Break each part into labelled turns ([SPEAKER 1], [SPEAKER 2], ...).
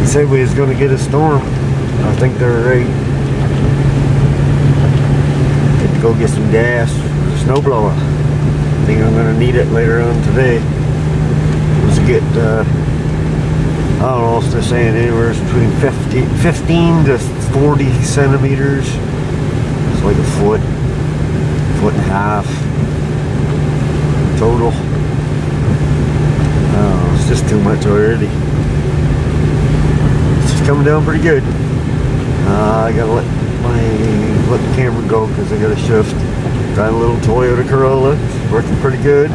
[SPEAKER 1] said we was going to get a storm. I think they're right. Had to go get some gas for the snowblower. I think I'm going to need it later on today. It was to get, I don't know if they're saying anywhere between 15 to 40 centimeters. It's like a foot and a half total. Oh, it's just too much already. It's just coming down pretty good. I gotta let the camera go because I got a shift. Got a little Toyota Corolla. It's working pretty good.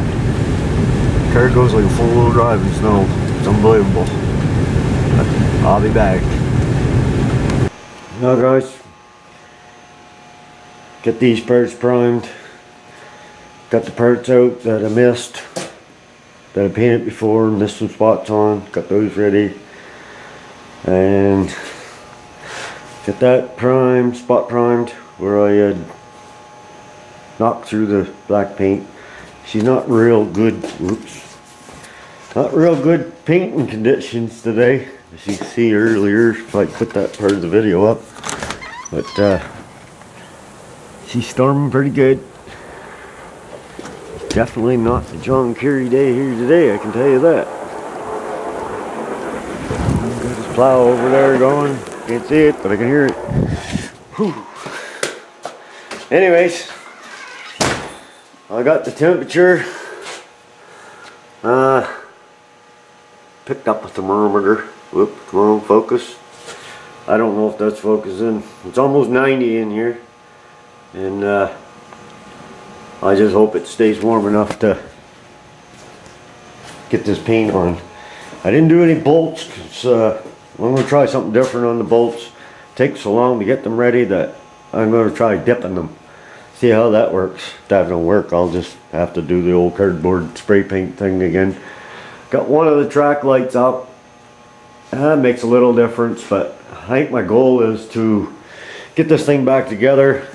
[SPEAKER 1] Car goes like a full-wheel drive in snow. It's unbelievable. But I'll be back. Now guys, get these parts primed. Got the parts out that I missed, that I painted before, and missed some spots on. Got those ready. And get that primed, spot primed, where I had knocked through the black paint. She's not real good, not real good painting conditions today, as you can see earlier, if I put that part of the video up. But she's storming pretty good. Definitely not the John Kerry day here today, I can tell you that. Got his plow over there going. Can't see it, but I can hear it. Whew. Anyways, I got the temperature picked up a thermometer. Whoop, come on, focus. I don't know if that's focusing. It's almost 90 in here, and I just hope it stays warm enough to get this paint on. I didn't do any bolts because I'm going to try something different on the bolts. It takes so long to get them ready that I'm going to try dipping them. See how that works. If that don't work, I'll just have to do the old cardboard spray paint thing again. Got one of the track lights up. That makes a little difference, but I think my goal is to get this thing back together.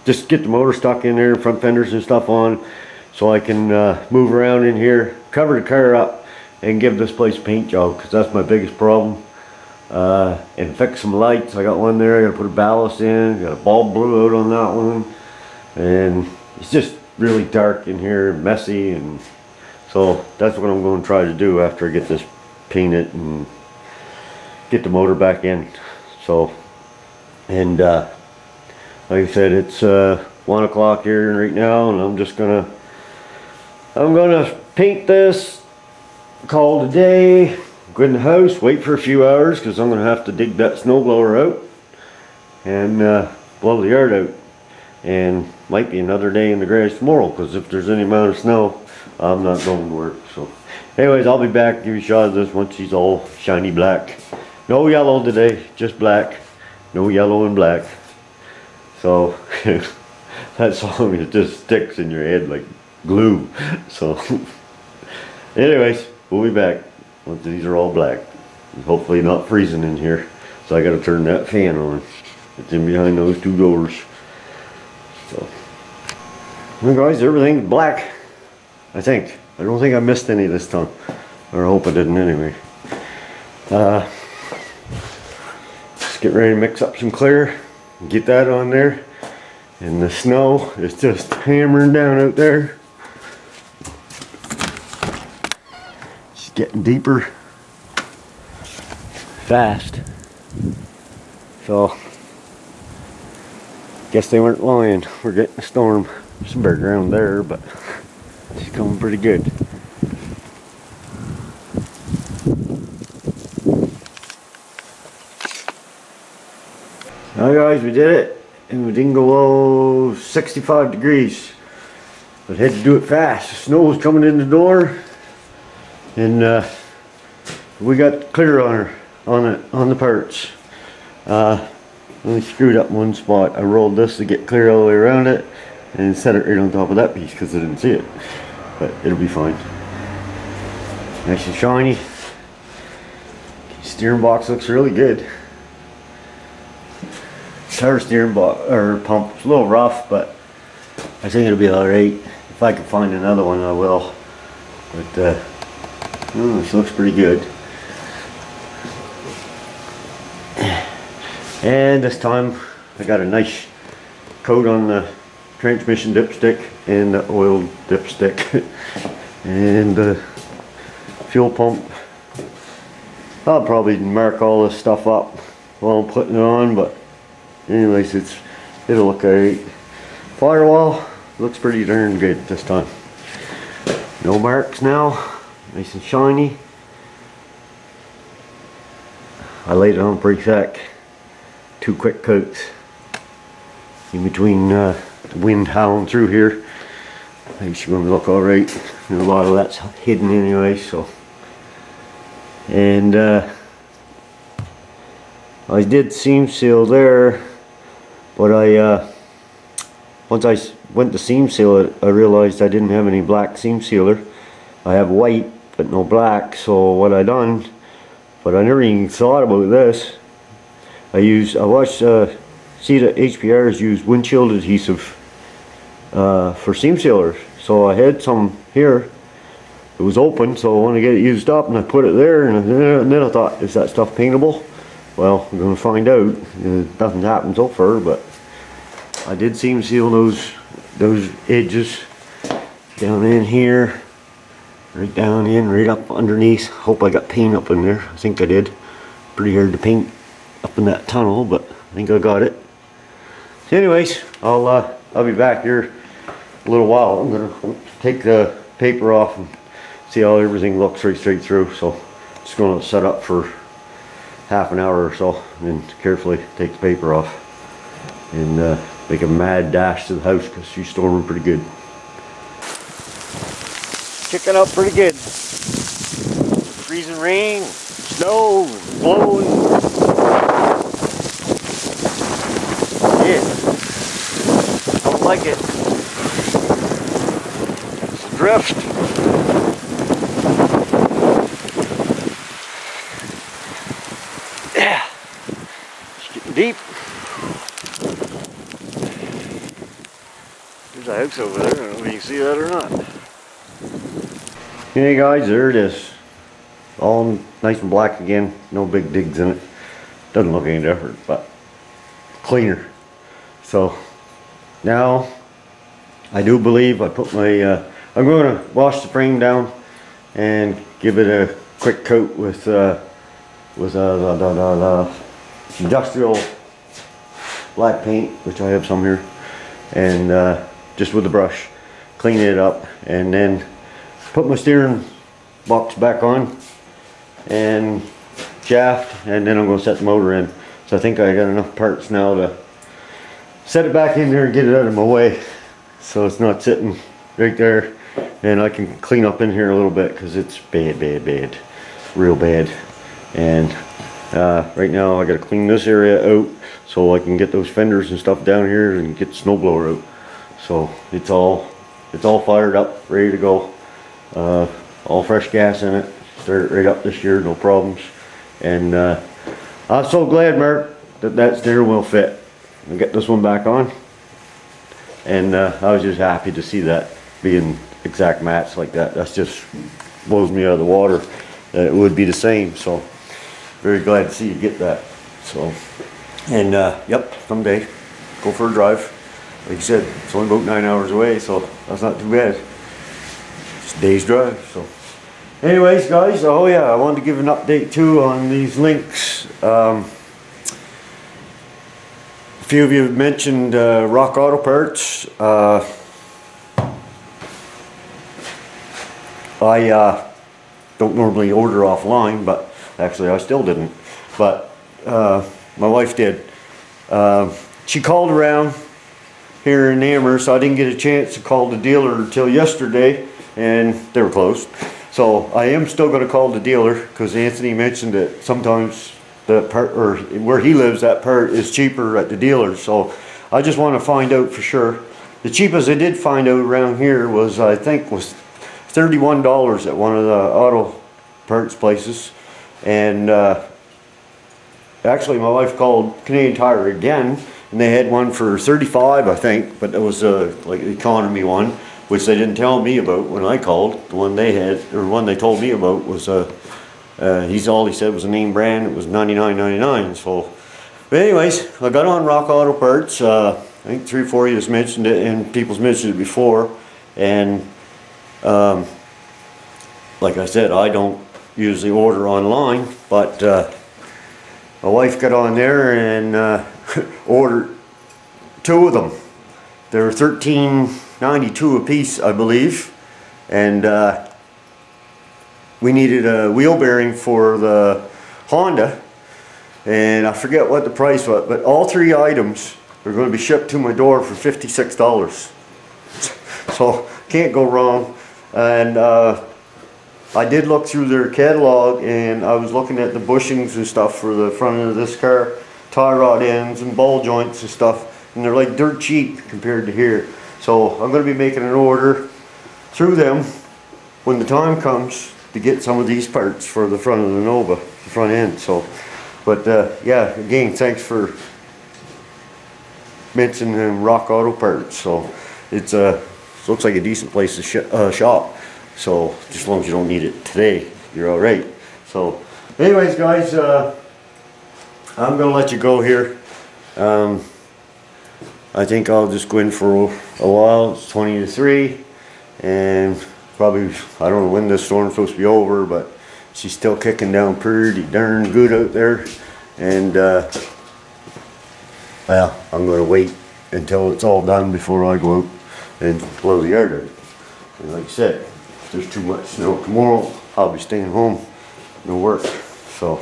[SPEAKER 1] Just get the motor stuck in there, front fenders and stuff on, so I can move around in here, cover the car up, and give this place a paint job, because that's my biggest problem. And fix some lights. I got one there, I got to put a ballast in, got a bulb blew out on that one, and it's just really dark in here, messy, and so that's what I'm going to try to do after I get this painted and get the motor back in. So, and like I said, it's 1 o'clock here right now, and I'm gonna paint this, call it a day, go in the house, wait for a few hours because I'm gonna have to dig that snowblower out and blow the yard out. And might be another day in the grass tomorrow, because if there's any amount of snow, I'm not going to work. So anyways, I'll be back, give you a shot of this once she's all shiny black. No yellow today, just black. No yellow and black. So that song, it just sticks in your head like glue. So anyways, we'll be back once these are all black. Hopefully not freezing in here. So I got to turn that fan on. It's in behind those two doors. So, well guys, everything's black, I think. I don't think I missed any this time. Or I hope I didn't anyway. Just get ready to mix up some clear and get that on there. And the snow is just hammering down out there. It's getting deeper fast. So guess they weren't lying. We're getting a storm. There's some bare ground there, but it's coming pretty good. Now guys, we did it, and we didn't go below 65 degrees. But had to do it fast. The snow was coming in the door, and we got clear on the parts. Only screwed up one spot. I rolled this to get clear all the way around it and set it right on top of that piece because I didn't see it. But it'll be fine. Nice and shiny. Steering box looks really good. Power steering box or pump. It's a little rough, but I think it'll be alright. If I can find another one, I will. But this looks pretty good. And this time I got a nice coat on the transmission dipstick and the oil dipstick and the fuel pump. I'll probably mark all this stuff up while I'm putting it on, but anyways, it'll look alright. Firewall looks pretty darn good this time. No marks now, nice and shiny. I laid it on pretty thick. 2 quick coats in between the wind howling through here. I think it's going to look alright. A lot of that's hidden anyway, so. And I did seam seal there, but once I went to seam seal it, I realized I didn't have any black seam sealer. I have white but no black, so what I done, but I never even thought about this, I watched see the HPRs use windshield adhesive for seam sealers, so I had some here. It was open, so I wanted to get it used up, and I put it there, and then I thought, is that stuff paintable? Well, I'm going to find out. Nothing happened so far, but I did seam seal those edges down in here, right down in, right up underneath. Hope I got paint up in there. I think I did. Pretty hard to paint up in that tunnel, but I think I got it. So anyways, I'll be back here a little while. I'm going to take the paper off and see how everything looks right straight through. So just going to set up for half an hour or so, and then carefully take the paper off and make a mad dash to the house because she's storming pretty good. Kicking up pretty good. Freezing rain, snow, blowing. Yeah, don't like it. It's a drift. Yeah, it's getting deep. There's a house over there. I don't know if you can see that or not. Hey guys, there it is. All nice and black again. No big digs in it. Doesn't look any different, but cleaner. So now I do believe I put my I'm going to wash the frame down and give it a quick coat with industrial black paint, which I have some here, and just with the brush clean it up, and then put my steering box back on and shaft, and then I'm going to set the motor in. So I think I got enough parts now to set it back in there and get it out of my way, so it's not sitting right there, and I can clean up in here a little bit because it's bad, real bad. And right now I got to clean this area out so I can get those fenders and stuff down here and get the snowblower out. So it's all fired up, ready to go. All fresh gas in it. Started right up this year, no problems. And I'm so glad, Mark, that steering wheel fit. I'll get this one back on. And I was just happy to see that being exact match like that. That's just blows me out of the water that it would be the same. So very glad to see you get that. So, and yep, someday go for a drive. Like you said, it's only about 9 hours away, so that's not too bad. It's a day's drive. So anyways guys, oh yeah, I wanted to give an update too on these links. A few of you have mentioned Rock Auto Parts. I don't normally order offline, but actually I still didn't, but my wife did. She called around here in Amherst, so I didn't get a chance to call the dealer until yesterday, and they were closed. So I am still going to call the dealer because Anthony mentioned that sometimes the part, or where he lives, that part is cheaper at the dealer. So I just want to find out for sure. The cheapest I did find out around here was, I think, was $31 at one of the auto parts places. And actually my wife called Canadian Tire again, and they had one for $35, I think, but it was like the economy one, which they didn't tell me about when I called. The one they had, or one they told me about, was all he said was a name brand. It was $99.99. So But anyways, I got on Rock Auto Parts. I think 3 or 4 of you has mentioned it, and people's mentioned it before. And like I said, I don't usually order online, but my wife got on there and ordered 2 of them. They're $13.92 a piece, I believe, and we needed a wheel bearing for the Honda, and I forget what the price was, but all 3 items are going to be shipped to my door for $56. So can't go wrong. And I did look through their catalog, and I was looking at the bushings and stuff for the front of this car, tie rod ends and ball joints and stuff, and they're like dirt cheap compared to here. So I'm going to be making an order through them when the time comes to get some of these parts for the front of the Nova, the front end. So, but yeah, again, thanks for mentioning Rock Auto Parts. So it's looks like a decent place to shop. So just as long as you don't need it today, you're all right. So anyways, guys, I'm gonna let you go here. I think I'll just go in for a while. It's 20 to 3, and probably, I don't know when this storm's supposed to be over, but she's still kicking down pretty darn good out there. And well, I'm gonna wait until it's all done before I go out and blow the yard out. And like I said, if there's too much snow tomorrow, I'll be staying home, no work. So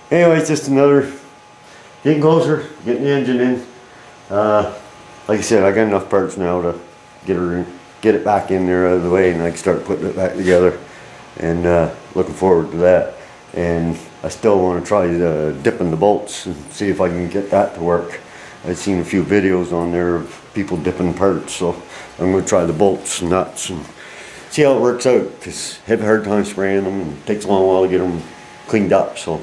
[SPEAKER 1] anyways, just another getting closer, getting the engine in. Like I said, I got enough parts now to get it back in there out of the way, and I can start putting it back together. And looking forward to that. And I still want to try dipping the bolts and see if I can get that to work. I've seen a few videos on there of people dipping parts, so I'm going to try the bolts and nuts and see how it works out, because I have a hard time spraying them, and it takes a long while to get them cleaned up. So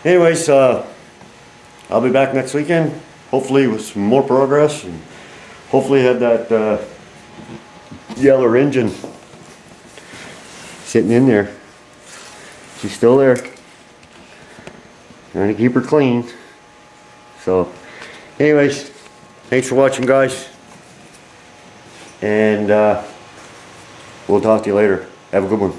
[SPEAKER 1] anyways, I'll be back next weekend, hopefully with some more progress, and hopefully have that yellow engine sitting in there. She's still there, trying to keep her clean. So anyways, thanks for watching, guys, and we'll talk to you later. Have a good one.